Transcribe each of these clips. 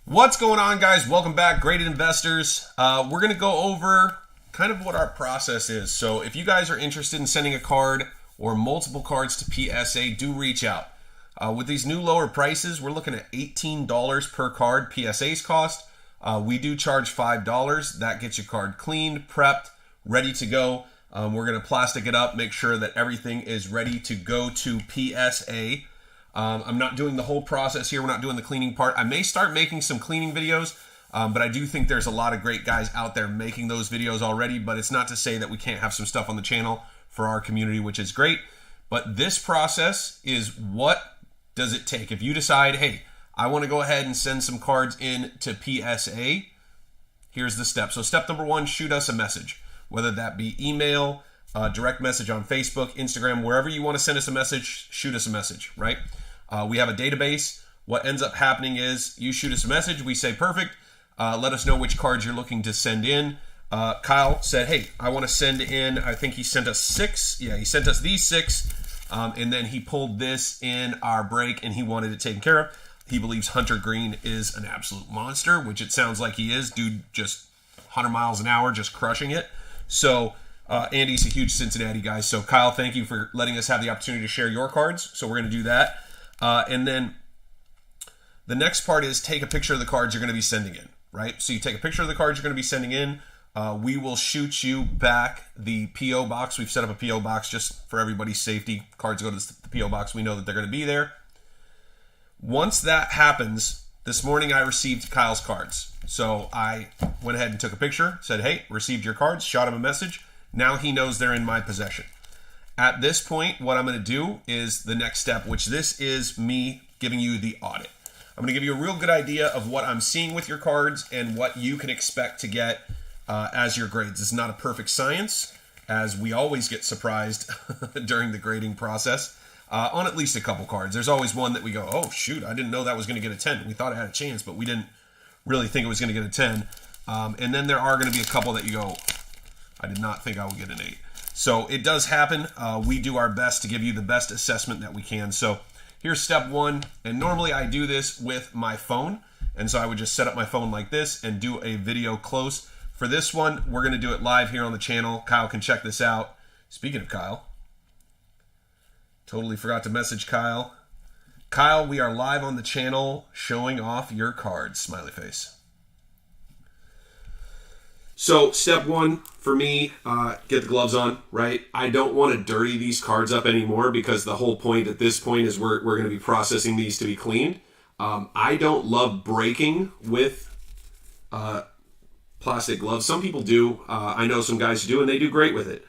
What's going on, guys? Welcome back, graded investors. We're going to go over kind of what our process is. So if you guys are interested in sending a card or multiple cards to PSA, do reach out. With these new lower prices, we're looking at $18 per card PSA's cost. We do charge $5. That gets your card cleaned, prepped, ready to go. We're going to plastic it up, make sure that everything is ready to go to PSA. I'm not doing the whole process here. We're not doing the cleaning part. I may start making some cleaning videos, but I do think there's a lot of great guys out there making those videos already, but it's not to say that we can't have some stuff on the channel for our community, which is great. But this process is what does it take? If you decide, hey, I want to go ahead and send some cards in to PSA, here's the step. So step number one, shoot us a message, whether that be email, direct message on Facebook, Instagram, wherever you want to send us a message, shoot us a message, right? We have a database. What ends up happening is you shoot us a message. We say, perfect. Let us know which cards you're looking to send in. Kyle said, hey, I want to send in, I think he sent us 6. Yeah, he sent us these 6. And then he pulled this in our break and he wanted it taken care of. He believes Hunter Green is an absolute monster, which it sounds like he is. Dude, just 100 miles an hour, just crushing it. So Andy's a huge Cincinnati guy. So Kyle, thank you for letting us have the opportunity to share your cards. So we're going to do that. And then the next part is take a picture of the cards you're going to be sending in, right? So you take a picture of the cards you're going to be sending in. We will shoot you back the P.O. box. We've set up a P.O. box just for everybody's safety. Cards go to the P.O. box. We know that they're going to be there. Once that happens, this morning I received Kyle's cards. So I went ahead and took a picture, said, hey, received your cards, shot him a message. Now he knows they're in my possession. At this point, what I'm going to do is the next step, which this is me giving you the audit. I'm going to give you a real good idea of what I'm seeing with your cards and what you can expect to get as your grades. It's not a perfect science, as we always get surprised during the grading process on at least a couple cards. There's always one that we go, oh, shoot, I didn't know that was going to get a 10. We thought it had a chance, but we didn't really think it was going to get a 10. And then there are going to be a couple that you go, I did not think I would get an 8. So it does happen. We do our best to give you the best assessment that we can. So here's step one. And normally I do this with my phone. And so I would just set up my phone like this and do a video close. For this one, we're going to do it live here on the channel. Kyle can check this out. Speaking of Kyle, totally forgot to message Kyle. Kyle, we are live on the channel showing off your cards. Smiley face. So step one for me, get the gloves on, right? I don't want to dirty these cards up anymore because the whole point at this point is we're going to be processing these to be cleaned. I don't love breaking with plastic gloves. Some people do. I know some guys who do, and they do great with it.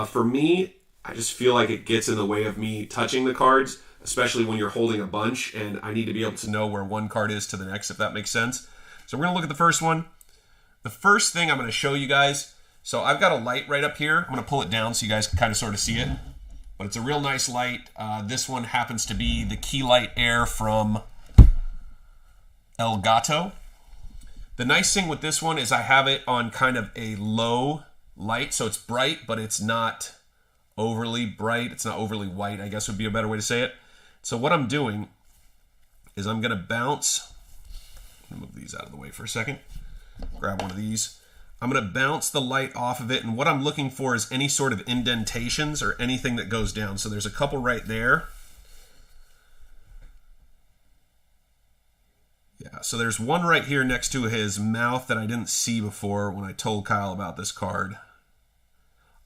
For me, I just feel like it gets in the way of me touching the cards, especially when you're holding a bunch, and I need to be able to know where one card is to the next, if that makes sense. So we're going to look at the first one. The first thing I'm going to show you guys, so I've got a light right up here. I'm going to pull it down so you guys can kind of sort of see it. But it's a real nice light. This one happens to be the Key Light Air from Elgato. The nice thing with this one is I have it on kind of a low light. So it's bright, but it's not overly bright. It's not overly white, I guess would be a better way to say it. So what I'm doing is I'm going to bounce. Let me move these out of the way for a second. Grab one of these. I'm going to bounce the light off of it, and what I'm looking for is any sort of indentations or anything that goes down. So there's a couple right there. Yeah, so there's one right here next to his mouth that I didn't see before when I told Kyle about this card.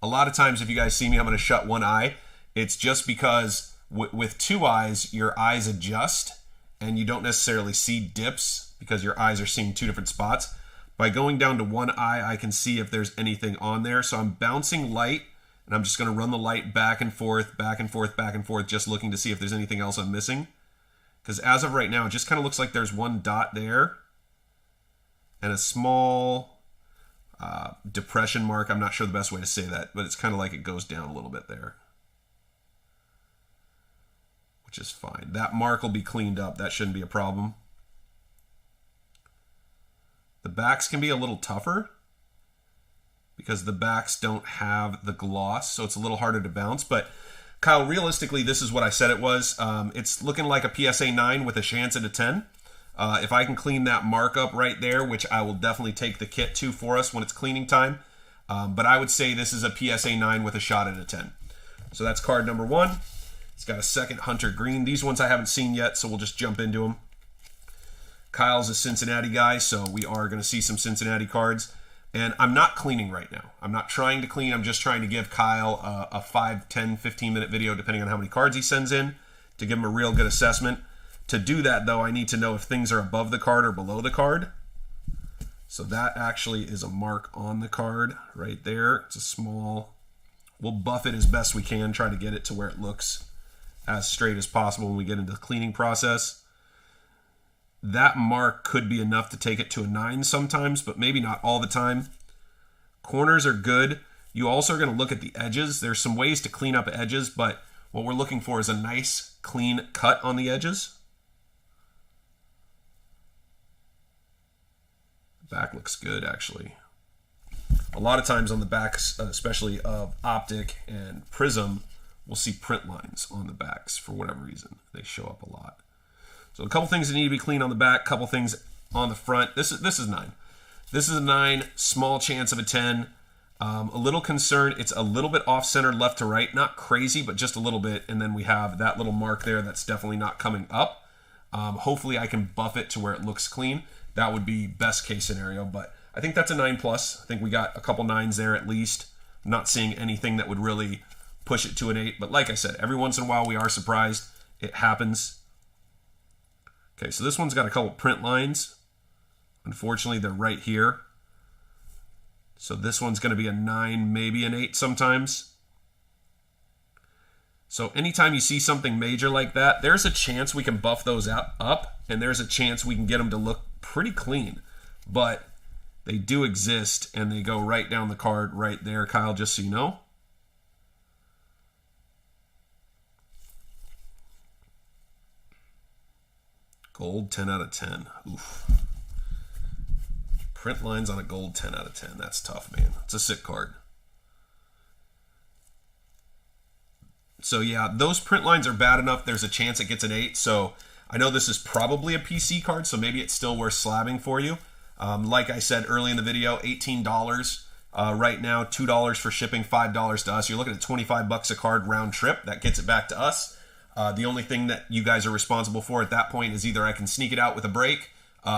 A lot of times if you guys see me, I'm going to shut one eye. It's just because with two eyes, your eyes adjust, and you don't necessarily see dips because your eyes are seeing two different spots. By going down to one eye, I can see if there's anything on there. So I'm bouncing light, and I'm just going to run the light back and forth, back and forth, back and forth, just looking to see if there's anything else I'm missing. Because as of right now, it just kind of looks like there's one dot there and a small depression mark. I'm not sure the best way to say that, but it's kind of like it goes down a little bit there, which is fine. That mark will be cleaned up. That shouldn't be a problem. The backs can be a little tougher because the backs don't have the gloss, so it's a little harder to bounce. But Kyle, realistically, this is what I said it was. It's looking like a PSA 9 with a chance at a 10. If I can clean that markup right there, which I will definitely take the kit to for us when it's cleaning time. But I would say this is a PSA 9 with a shot at a 10. So that's card number 1. It's got a second Hunter Green. These ones I haven't seen yet, so we'll just jump into them. Kyle's a Cincinnati guy, so we are going to see some Cincinnati cards. And I'm not cleaning right now. I'm not trying to clean. I'm just trying to give Kyle a 5, 10, 15-minute video, depending on how many cards he sends in, to give him a real good assessment. To do that, though, I need to know if things are above the card or below the card. So that actually is a mark on the card right there. It's a small... We'll buff it as best we can, try to get it to where it looks as straight as possible when we get into the cleaning process. That mark could be enough to take it to a 9 sometimes, but maybe not all the time. Corners are good. You also are going to look at the edges. There's some ways to clean up edges, but what we're looking for is a nice, clean cut on the edges. The back looks good, actually. A lot of times on the backs, especially of Optic and Prizm, we'll see print lines on the backs for whatever reason. They show up a lot. So a couple things that need to be clean on the back, couple things on the front. This is 9. This is a 9, small chance of a 10. A little concern, it's a little bit off-center left to right. Not crazy, but just a little bit. And then we have that little mark there that's definitely not coming up. Hopefully I can buff it to where it looks clean. That would be best case scenario, but I think that's a 9+. I think we got a couple 9s there at least. I'm not seeing anything that would really push it to an 8, but like I said, every once in a while we are surprised. It happens. Okay, so this one's got a couple print lines. Unfortunately, they're right here. So this one's going to be a 9, maybe an 8 sometimes. So anytime you see something major like that, there's a chance we can buff those up, and there's a chance we can get them to look pretty clean. But they do exist, and they go right down the card right there, Kyle, just so you know. Gold 10 out of 10. Oof. Print lines on a gold 10 out of 10. That's tough, man. It's a sick card. So yeah, those print lines are bad enough. There's a chance it gets an 8. So I know this is probably a PC card, so maybe it's still worth slabbing for you. Like I said early in the video, $18 right now, $2 for shipping, $5 to us. You're looking at $25 a card round trip. That gets it back to us. The only thing that you guys are responsible for at that point is either I can sneak it out with a break,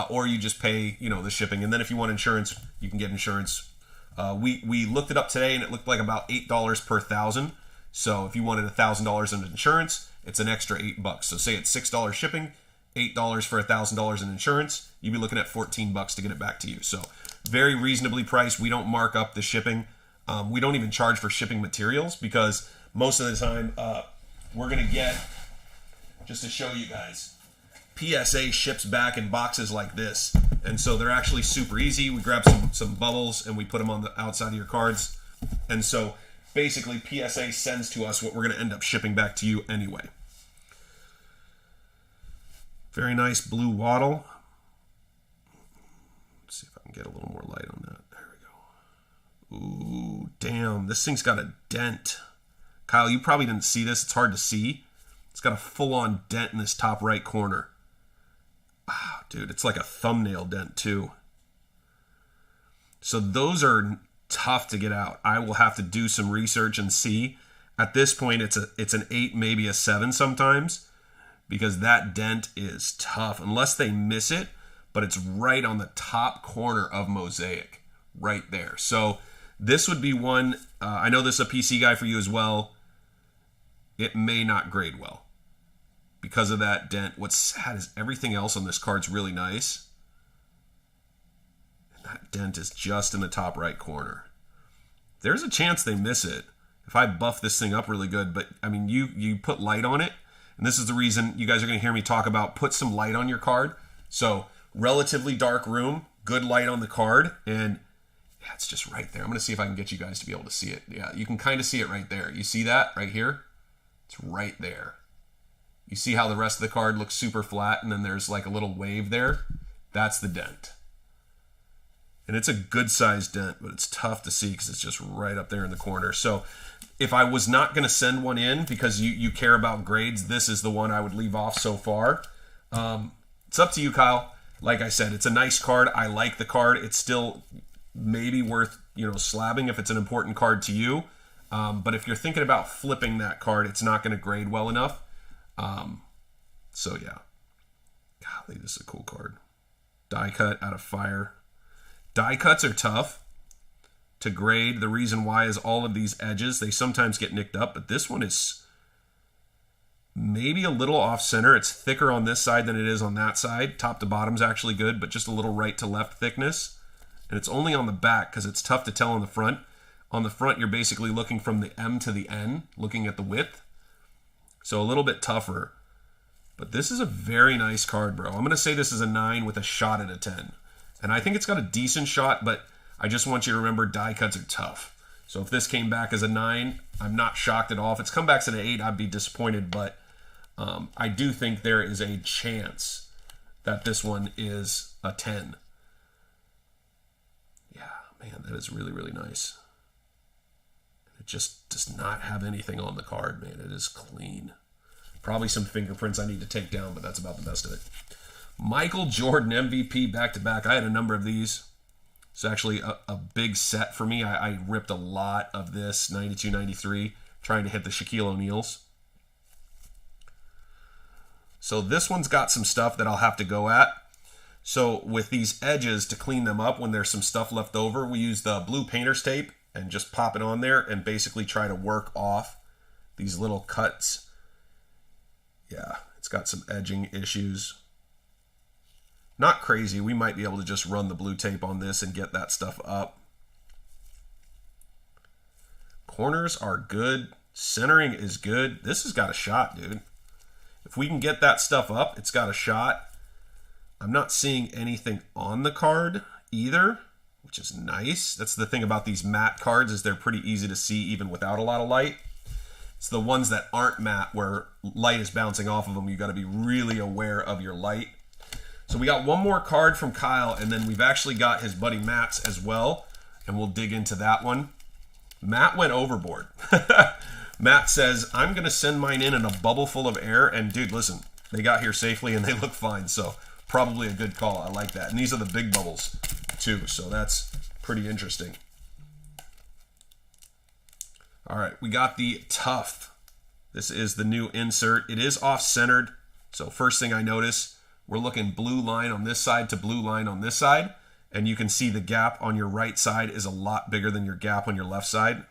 or you just pay, the shipping. And then if you want insurance, you can get insurance. We looked it up today, and it looked like about $8 per 1,000. So if you wanted $1,000 in insurance, it's an extra $8. So say it's $6 shipping, $8 for $1,000 in insurance, you'd be looking at $14 to get it back to you. So very reasonably priced. We don't mark up the shipping. We don't even charge for shipping materials, because most of the time we're going to get, just to show you guys, PSA ships back in boxes like this. And so they're actually super easy. We grab some bubbles and we put them on the outside of your cards. And so basically PSA sends to us what we're going to end up shipping back to you anyway. Very nice blue waddle. Let's see if I can get a little more light on that. There we go. Ooh, damn. This thing's got a dent. Kyle, you probably didn't see this. It's hard to see. It's got a full-on dent in this top right corner. Ah, dude, it's like a thumbnail dent too. So those are tough to get out. I will have to do some research and see. At this point, it's an 8, maybe a 7 sometimes, because that dent is tough, unless they miss it, but it's right on the top corner of Mosaic, right there. So this would be one, I know this is a PC guy for you as well. It may not grade well because of that dent. What's sad is everything else on this card's really nice. And that dent is just in the top right corner. There's a chance they miss it if I buff this thing up really good, but I mean, you put light on it, and this is the reason you guys are going to hear me talk about put some light on your card. So relatively dark room, good light on the card, and yeah, it's just right there. I'm going to see if I can get you guys to be able to see it. Yeah, you can kind of see it right there. You see that right here? It's right there. You see how the rest of the card looks super flat, and then there's like a little wave there? That's the dent. And it's a good sized dent, but it's tough to see because it's just right up there in the corner. So if I was not going to send one in because you care about grades, this is the one I would leave off so far. It's up to you, Kyle. Like I said, it's a nice card. I like the card. It's still maybe worth, slabbing if it's an important card to you. But if you're thinking about flipping that card, it's not going to grade well enough. So yeah. Golly, this is a cool card. Die cut out of fire. Die cuts are tough to grade. The reason why is all of these edges, they sometimes get nicked up, but this one is maybe a little off center. It's thicker on this side than it is on that side. Top to bottom's actually good, but just a little right to left thickness. And it's only on the back because it's tough to tell on the front. On the front, you're basically looking from the M to the N, looking at the width. So a little bit tougher. But this is a very nice card, bro. I'm going to say this is a 9 with a shot at a 10. And I think it's got a decent shot, but I just want you to remember die cuts are tough. So if this came back as a 9, I'm not shocked at all. If it's come back as an 8, I'd be disappointed, but I do think there is a chance that this one is a 10. Yeah, man, that is really, really nice. It just does not have anything on the card, man. It is clean. Probably some fingerprints I need to take down, but that's about the best of it. Michael Jordan MVP back-to-back. I had a number of these. It's actually a big set for me. I ripped a lot of this, 92, 93, trying to hit the Shaquille O'Neals. So this one's got some stuff that I'll have to go at. So with these edges, to clean them up when there's some stuff left over, we use the blue painter's tape and just pop it on there and basically try to work off these little cuts. Yeah, it's got some edging issues. Not crazy. We might be able to just run the blue tape on this and get that stuff up. Corners are good. Centering is good. This has got a shot, dude. If we can get that stuff up, it's got a shot. I'm not seeing anything on the card either, which is nice. That's the thing about these matte cards, is they're pretty easy to see even without a lot of light. It's the ones that aren't matte where light is bouncing off of them. You got to be really aware of your light. So we got one more card from Kyle, and then we've actually got his buddy Matt's as well, and we'll dig into that one. Matt went overboard. Matt says, I'm going to send mine in a bubble full of air, and dude, listen, they got here safely and they look fine, so probably a good call. I like that. And these are the big bubbles too, so that's pretty interesting. All right, we got the Tough. This is the new insert. It is off-centered, so first thing I notice, we're looking blue line on this side to blue line on this side, and you can see the gap on your right side is a lot bigger than your gap on your left side,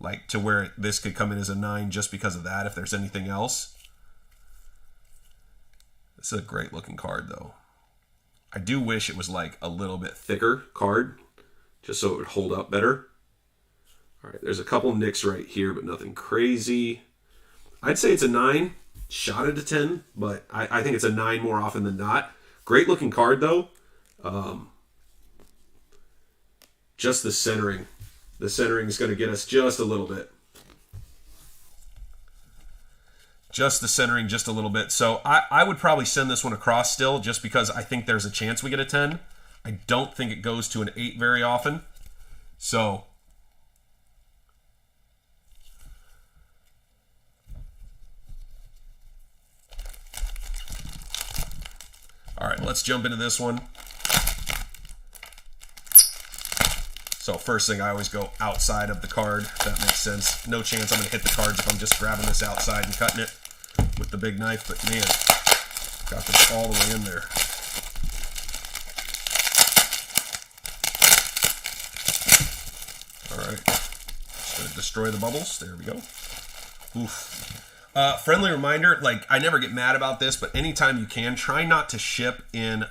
like to where this could come in as a 9 just because of that if there's anything else. This is a great looking card though. I do wish it was like a little bit thicker card, just so it would hold up better. All right, there's a couple nicks right here, but nothing crazy. I'd say it's a 9. Shot at a 10, but I think it's a 9 more often than not. Great looking card though. Just the centering. The centering is going to get us just a little bit. Just the centering just a little bit. So I would probably send this one across still, just because I think there's a chance we get a 10. I don't think it goes to an 8 very often. So all right, let's jump into this one. So first thing, I always go outside of the card, if that makes sense. No chance I'm going to hit the cards if I'm just grabbing this outside and cutting it with the big knife, but man, got this all the way in there. All right, just going to destroy the bubbles. There we go. Oof. Friendly reminder, like, I never get mad about this, but anytime you can, try not to ship in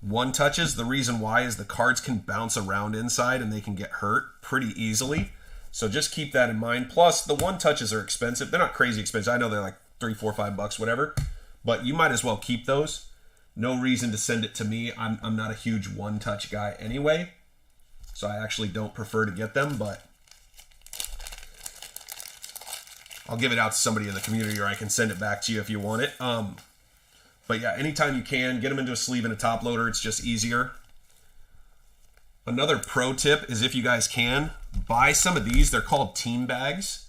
one touches. The reason why is the cards can bounce around inside and they can get hurt pretty easily. So just keep that in mind. Plus, the one touches are expensive. They're not crazy expensive. I know they're like $3, $4, $5, whatever, but you might as well keep those. No reason to send it to me. I'm not a huge one touch guy anyway, so I actually don't prefer to get them, but I'll give it out to somebody in the community, or I can send it back to you if you want it. But yeah, anytime you can, get them into a sleeve and a top loader. It's just easier. Another pro tip is, if you guys can, buy some of these. They're called team bags.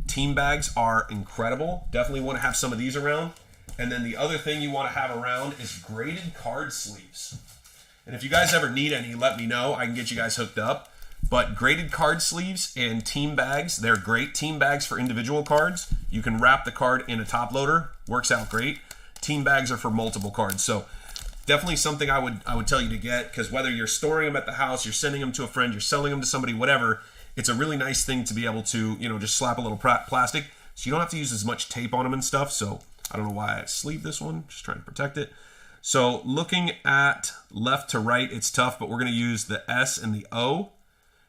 Team bags are incredible. Definitely want to have some of these around. And then the other thing you want to have around is graded card sleeves. And if you guys ever need any, let me know. I can get you guys hooked up. But graded card sleeves and team bags, they're great. Team bags for individual cards. You can wrap the card in a top loader. Works out great. Team bags are for multiple cards. So definitely something I would tell you to get, because whether you're storing them at the house, you're sending them to a friend, you're selling them to somebody, whatever, it's a really nice thing to be able to, you know, just slap a little plastic so you don't have to use as much tape on them and stuff. So I don't know why I sleeved this one, just trying to protect it. So looking at left to right, it's tough, but we're going to use the S and the O.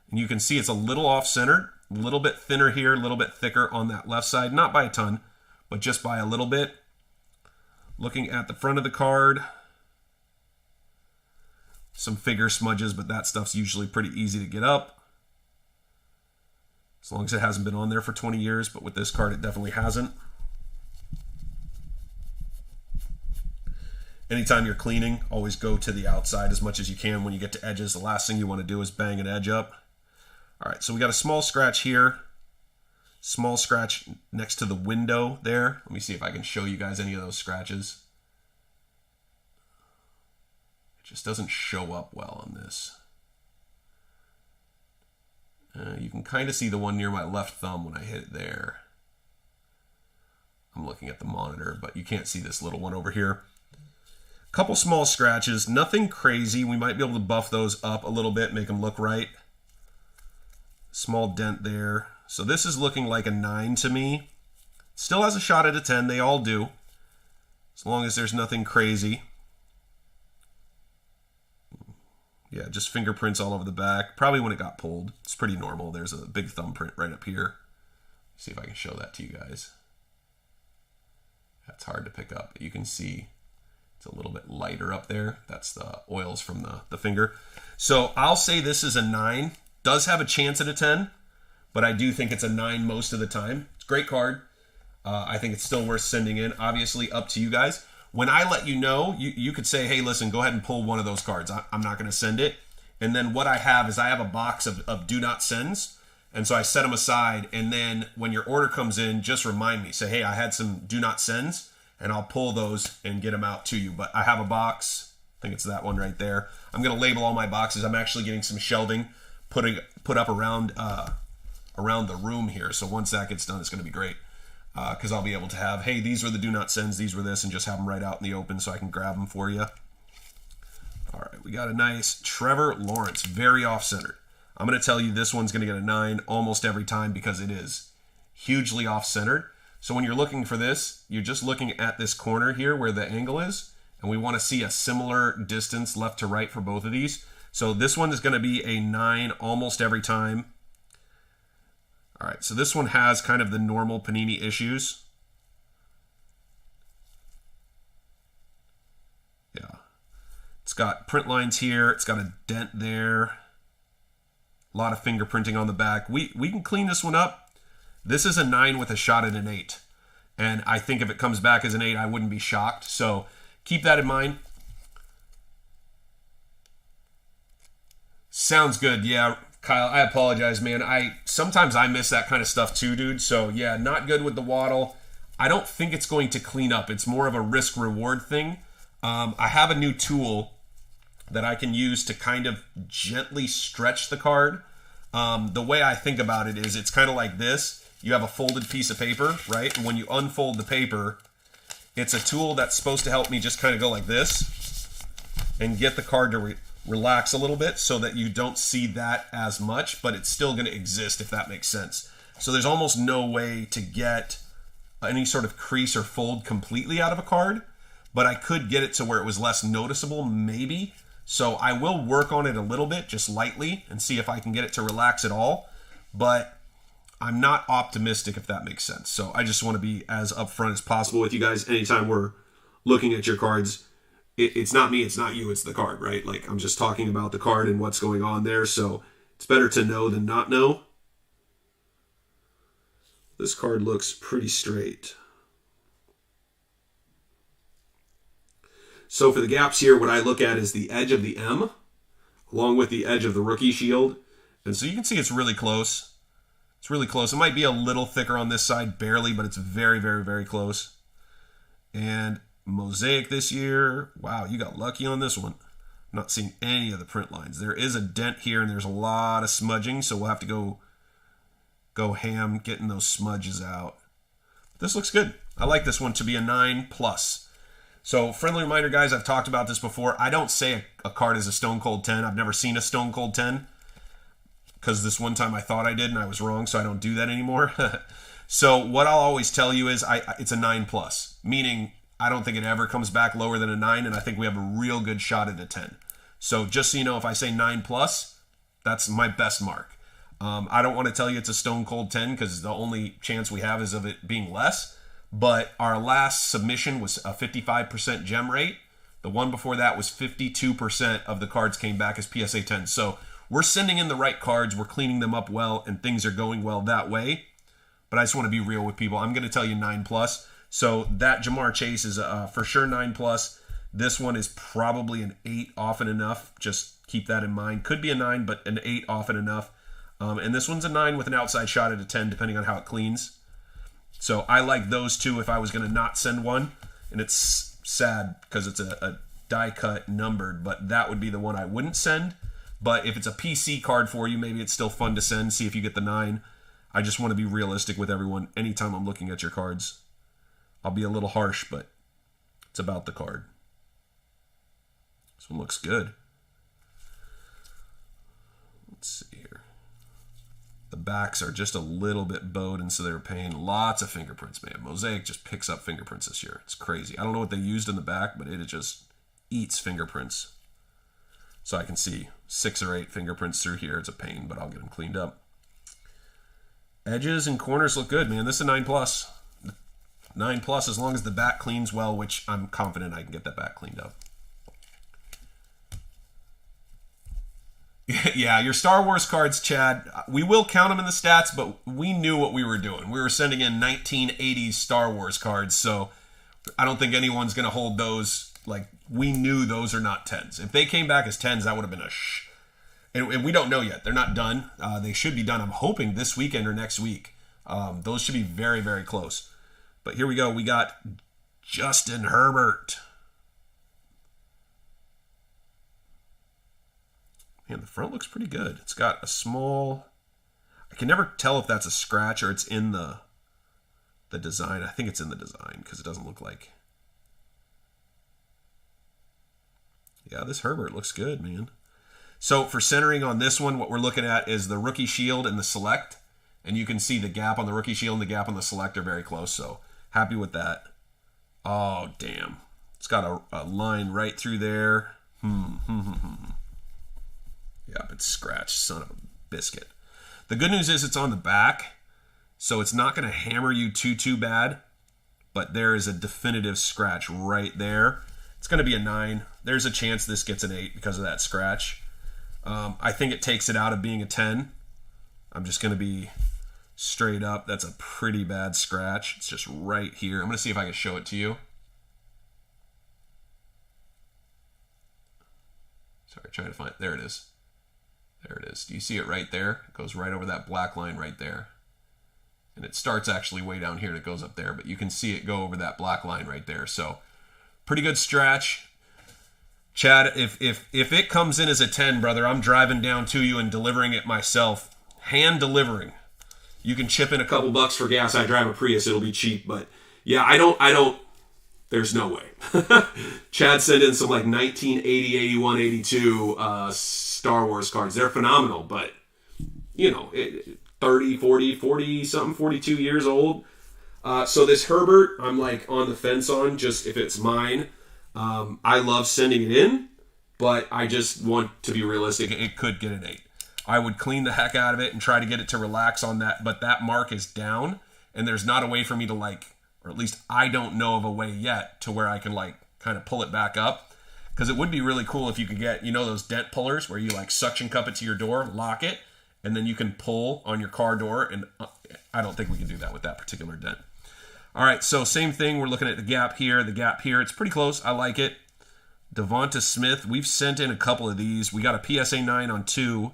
And you can see it's a little off-center, a little bit thinner here, a little bit thicker on that left side. Not by a ton, but just by a little bit. Looking at the front of the card, some figure smudges, but that stuff's usually pretty easy to get up. As long as it hasn't been on there for 20 years, but with this card it definitely hasn't. Anytime you're cleaning, always go to the outside as much as you can. When you get to edges, the last thing you want to do is bang an edge up. All right, so we got a small scratch here. Small scratch next to the window there. Let me see if I can show you guys any of those scratches. It just doesn't show up well on this. You can kind of see the one near my left thumb when I hit it there. I'm looking at the monitor, but you can't see this little one over here. Couple small scratches, nothing crazy. We might be able to buff those up a little bit, make them look right. Small dent there. So this is looking like a 9 to me. Still has a shot at a 10, they all do. As long as there's nothing crazy. Yeah, just fingerprints all over the back. Probably when it got pulled. It's pretty normal. There's a big thumbprint right up here. See if I can show that to you guys. That's hard to pick up, but you can see it's a little bit lighter up there. That's the oils from the finger. So I'll say this is a 9. Does have a chance at a 10, but I do think it's a 9 most of the time. It's a great card. I think it's still worth sending in. Obviously, up to you guys. When I let you know, you could say, hey, listen, go ahead and pull one of those cards. I'm not going to send it. And then what I have is I have a box of do not sends. And so I set them aside. And then when your order comes in, just remind me. Say, hey, I had some do not sends. And I'll pull those and get them out to you. But I have a box. I think it's that one right there. I'm going to label all my boxes. I'm actually getting some shelving put up around the room here. So once that gets done, it's going to be great. Because I'll be able to have, hey, these were the do not sends, these were this, and just have them right out in the open so I can grab them for you. All right, we got a nice Trevor Lawrence, very off-centered. I'm going to tell you this one's going to get a 9 almost every time because it is hugely off-centered. So when you're looking for this, you're just looking at this corner here where the angle is, and we want to see a similar distance left to right for both of these. So this one is going to be a 9 almost every time. All right, so this one has kind of the normal Panini issues. Yeah. It's got print lines here. It's got a dent there. A lot of fingerprinting on the back. We can clean this one up. This is a 9 with a shot at an 8. And I think if it comes back as an 8, I wouldn't be shocked. So keep that in mind. Sounds good. Yeah, Kyle, I apologize, man. Sometimes I miss that kind of stuff too, dude. So yeah, not good with the waddle. I don't think it's going to clean up. It's more of a risk-reward thing. I have a new tool that I can use to kind of gently stretch the card. The way I think about it is it's kind of like this. You have a folded piece of paper, right? And when you unfold the paper, it's a tool that's supposed to help me just kind of go like this and get the card to relax a little bit so that you don't see that as much, but it's still going to exist, if that makes sense. So there's almost no way to get any sort of crease or fold completely out of a card, but I could get it to where it was less noticeable, maybe. So I will work on it a little bit, just lightly, and see if I can get it to relax at all. But I'm not optimistic, if that makes sense. So I just want to be as upfront as possible with you guys. Anytime we're looking at your cards, it's not me, it's not you, it's the card, right? Like, I'm just talking about the card and what's going on there. So it's better to know than not know. This card looks pretty straight. So for the gaps here, what I look at is the edge of the M along with the edge of the rookie shield. And so you can see it's really close. It's really close. It might be a little thicker on this side, barely, but it's very, very, very close. And Mosaic this year. Wow, you got lucky on this one. I'm not seeing any of the print lines. There is a dent here, and there's a lot of smudging, so we'll have to go ham getting those smudges out. This looks good. I like this one to be a 9+. So, friendly reminder, guys, I've talked about this before. I don't say a card is a Stone Cold 10. I've never seen a Stone Cold 10 because this one time I thought I did and I was wrong, so I don't do that anymore. So, what I'll always tell you is it's a 9+, meaning I don't think it ever comes back lower than a 9, and I think we have a real good shot at a 10. So, just so you know, if I say 9+, that's my best mark. I don't want to tell you it's a Stone Cold 10 because the only chance we have is of it being less. But our last submission was a 55% gem rate. The one before that was 52% of the cards came back as PSA 10. So we're sending in the right cards. We're cleaning them up well, and things are going well that way. But I just want to be real with people. I'm going to tell you 9+. So that Jamar Chase is for sure 9+. This one is probably an 8 often enough. Just keep that in mind. Could be a 9, but an 8 often enough. And this one's a 9 with an outside shot at a 10, depending on how it cleans. So I like those two if I was going to not send one. And it's sad because it's a die cut numbered, but that would be the one I wouldn't send. But if it's a PC card for you, maybe it's still fun to send. See if you get the 9. I just want to be realistic with everyone. Anytime I'm looking at your cards, I'll be a little harsh, but it's about the card. This one looks good. Let's see here. The backs are just a little bit bowed, and so they're paying lots of fingerprints, man. Mosaic just picks up fingerprints this year. It's crazy. I don't know what they used in the back, but it just eats fingerprints. So I can see 6 or 8 fingerprints through here. It's a pain, but I'll get them cleaned up. Edges and corners look good, man. This is a 9+. 9+ as long as the back cleans well, which I'm confident I can get that back cleaned up. Yeah, your Star Wars cards, Chad, we will count them in the stats, but we knew what we were doing. We were sending in 1980s Star Wars cards, so I don't think anyone's going to hold those. Like, we knew those are not 10s. If they came back as 10s, that would have been a shh. And we don't know yet. They're not done. They should be done, I'm hoping, this weekend or next week. Those should be very, very close. But here we go. We got Justin Herbert. Man, the front looks pretty good. It's got a small... I can never tell if that's a scratch or it's in the design. I think it's in the design because it doesn't look like... Yeah, this Herbert looks good, man. So for centering on this one, what we're looking at is the rookie shield and the select. And you can see the gap on the rookie shield and the gap on the select are very close. So happy with that. Oh, damn. It's got a line right through there. Yep, it's scratched, son of a biscuit. The good news is it's on the back, so it's not going to hammer you too bad, but there is a definitive scratch right there. It's going to be a 9. There's a chance this gets an 8 because of that scratch. I think it takes it out of being a 10. I'm just going to be straight up. That's a pretty bad scratch. It's just right here. I'm going to see if I can show it to you. Sorry, trying to find it. There it is. There it is. Do you see it right there? It goes right over that black line right there. And it starts actually way down here and it goes up there, but you can see it go over that black line right there. So pretty good stretch. Chad, if it comes in as a 10, brother, I'm driving down to you and delivering it myself. Hand delivering. You can chip in a couple bucks for gas. I drive a Prius. It'll be cheap, but yeah, I don't, there's no way. Chad sent in some like 1980, 81, 82 Star Wars cards. They're phenomenal, but you know, 30, 40 something, 42 years old. So this Herbert, I'm like on the fence on just if it's mine. I love sending it in, but I just want to be realistic. It could get an 8. I would clean the heck out of it and try to get it to relax on that, but that mark is down, and there's not a way for me to like, or at least I don't know of a way yet to where I can like kind of pull it back up. Because it would be really cool if you could get, you know, those dent pullers where you like suction cup it to your door, lock it, and then you can pull on your car door. And I don't think we can do that with that particular dent. All right, so same thing. We're looking at the gap here, the gap here. It's pretty close. I like it. Devonta Smith, we've sent in a couple of these. We got a PSA 9 on 2. And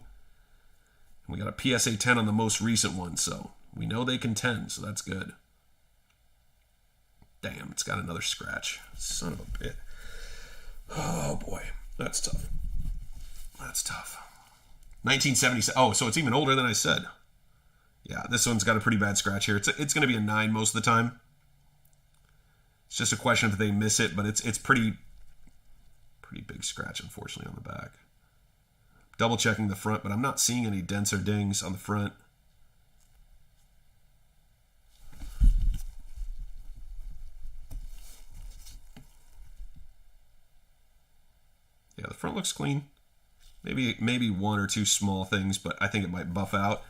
we got a PSA 10 on the most recent one. So we know they can 10, so that's good. Damn, it's got another scratch. Son of a bit. Oh boy, that's tough. That's tough. 1977. Oh, so it's even older than I said. Yeah, this one's got a pretty bad scratch here. It's going to be a 9 most of the time. It's just a question if they miss it, but it's pretty big scratch, unfortunately, on the back. Double checking the front, but I'm not seeing any dents or dings on the front. Yeah, the front looks clean. Maybe 1 or 2 small things, but I think it might buff out.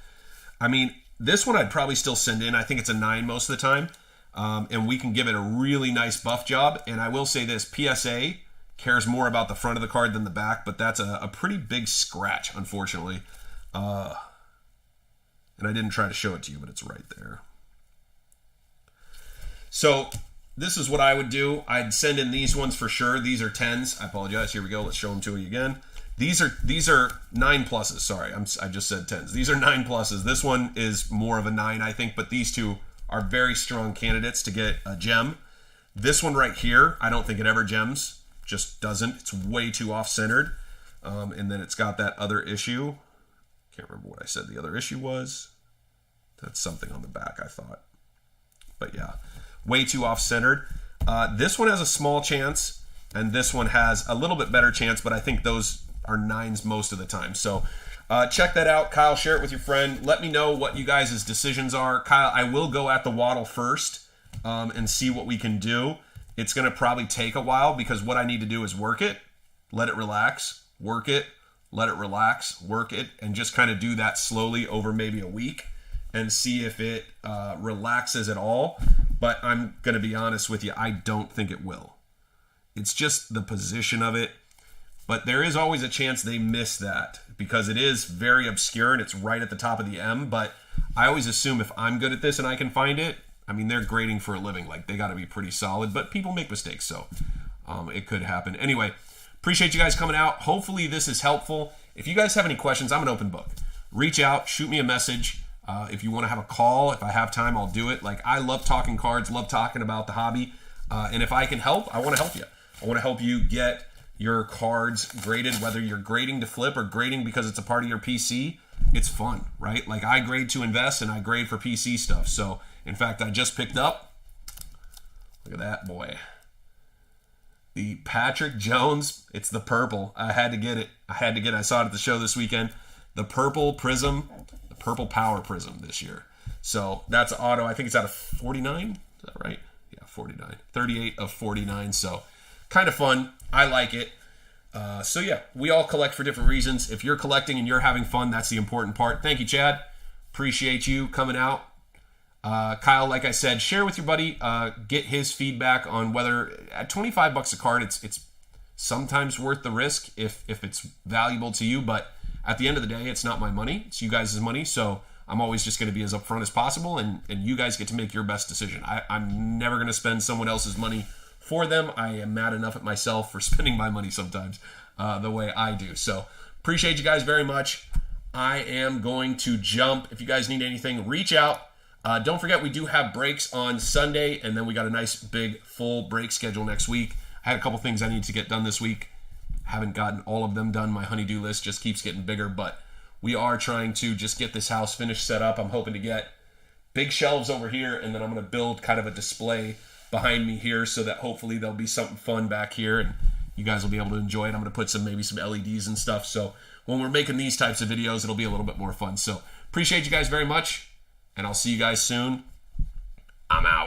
I mean, this one I'd probably still send in. I think it's a 9 most of the time. And we can give it a really nice buff job. And I will say this, PSA cares more about the front of the card than the back, but that's a pretty big scratch, unfortunately. And I didn't try to show it to you, but it's right there. So this is what I would do. I'd send in these ones for sure. These are 10s. I apologize. Here we go. Let's show them to you again. These are 9 pluses. Sorry, I just said 10s. These are 9 pluses. This one is more of a 9, I think, but these two are very strong candidates to get a gem. This one right here, I don't think it ever gems. Just doesn't. It's way too off-centered. And then it's got that other issue. Can't remember what I said the other issue was. That's something on the back, I thought. But yeah, way too off-centered. This one has a small chance, and this one has a little bit better chance, but I think those are 9s most of the time. So check that out. Kyle, share it with your friend. Let me know what you guys' decisions are. Kyle, I will go at the waddle first and see what we can do. It's going to probably take a while because what I need to do is work it, let it relax, work it, let it relax, work it, and just kind of do that slowly over maybe a week and see if it relaxes at all. But I'm going to be honest with you, I don't think it will. It's just the position of it. But there is always a chance they miss that because it is very obscure and it's right at the top of the M. But I always assume if I'm good at this and I can find it, I mean, they're grading for a living. Like, they got to be pretty solid. But people make mistakes, so it could happen. Anyway, appreciate you guys coming out. Hopefully this is helpful. If you guys have any questions, I'm an open book. Reach out, shoot me a message. If you want to have a call, if I have time, I'll do it. Like, I love talking cards, love talking about the hobby. And if I can help, I want to help you. I want to help you get your cards graded, whether you're grading to flip or grading because it's a part of your PC. It's fun, right? Like, I grade to invest and I grade for PC stuff. So, in fact, I just picked up, look at that boy, the Patrick Jones. It's the purple. I had to get it. I saw it at the show this weekend. The purple Prizm, the purple power Prizm this year. So that's an auto. I think it's out of 49. Is that right? Yeah, 49. 38 of 49. So kind of fun. I like it. So yeah, we all collect for different reasons. If you're collecting and you're having fun, that's the important part. Thank you, Chad. Appreciate you coming out. Kyle, like I said, share with your buddy. Get his feedback on whether at $25 a card, it's sometimes worth the risk if it's valuable to you. But at the end of the day, it's not my money. It's you guys' money. So I'm always just going to be as upfront as possible, and you guys get to make your best decision. I'm never going to spend someone else's money for them. I am mad enough at myself for spending my money sometimes the way I do. So appreciate you guys very much. I am going to jump. If you guys need anything, reach out. Don't forget, we do have breaks on Sunday, and then we got a nice big full break schedule next week. I had a couple things I need to get done this week. Haven't gotten all of them done. My honey-do list just keeps getting bigger, but we are trying to just get this house finished, set up. I'm hoping to get big shelves over here, and then I'm going to build kind of a display behind me here so that hopefully there'll be something fun back here, and you guys will be able to enjoy it. I'm going to put maybe some LEDs and stuff, so when we're making these types of videos, it'll be a little bit more fun. So appreciate you guys very much, and I'll see you guys soon. I'm out.